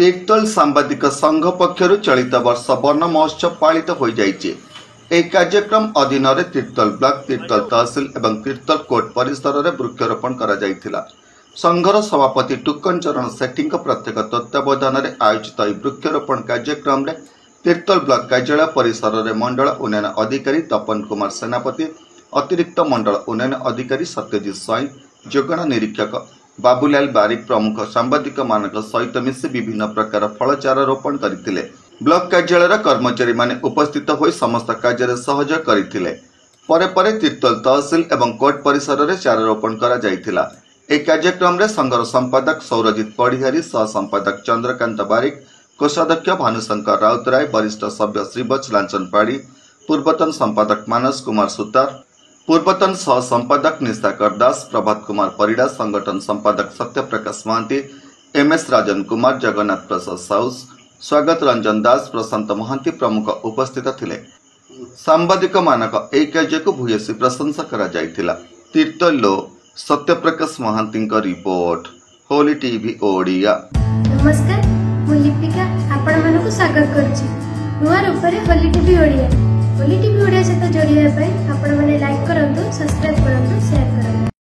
तीर्तोल सांबादिक संघ पक्षर चलित वर्ष वन महोत्सव पालित हो जाइए। एक कार्यक्रम अधीन तीर्तोल ब्लॉक तीर्तोल तहसिल एवं तीर्तोल कोर्ट परिसर में वृक्षरोपण करा जाइथिला। संघर सभापति टुकन चरण सेठी प्रत्येक तत्वावधान में आयोजित वृक्षरोपण कार्यक्रम में तीर्तोल ब्लॉक कार्यालय परिसर में मंडल उन्नयन अधिकारी तपन कुमार सेनापति, अतिरिक्त मंडल उन्नयन अधिकारी सत्यजित स्वाई, जोगण निरीक्षक बाबूलाल बारिक प्रमुख सांबादिक मानक सहित मिसी विभिन्न प्रकार फल चारा रोपण करथिले। ब्लॉक कार्यालय कर्मचारी माने उपस्थित होई समस्त कार्य सहयोग करथिले। परे परे तीर्तोल तहसिल एवं कोर्ट परिसर में चारा रोपण करा जाइथिला। एक कार्यक्रम में संघर संपादक सौरजित पढ़िहारी, सह संपादक चंद्रकांत बारिक, कोषाध्यक्ष भानुशंकर राउतराय, वरिष्ठ सभ्य श्रीवत्स लांचन पाड़ी, पूर्वतन संपादक मानस कुमार सुतार, पूर्वतन सह संपादक निशाकर दास, प्रभात कुमार परिड़ा, संगठन संपादक सत्यप्रकाश महांती, एमएस राजन कुमार, जगन्नाथ प्रसाद साउस, स्वागत रंजन दास, प्रशांत महांती प्रमुख उपस्थित थिले। सांबादिक मानक एक कार्य को भूयसी प्रशंसा करा जाइथिला। तीर्तोल सत्यप्रकाश महांती रिपोर्ट, होली टीवी ओडिया। नमस्कार, मु लिपिका आपण मानक स्वागत करछि नुआ रूपरे होली टीवी ओडिया। होली टीवी ओडिया सहित जोड़िया आपण माने लाइक करंतु, सब्सक्राइब करंतु, शेयर करंतु।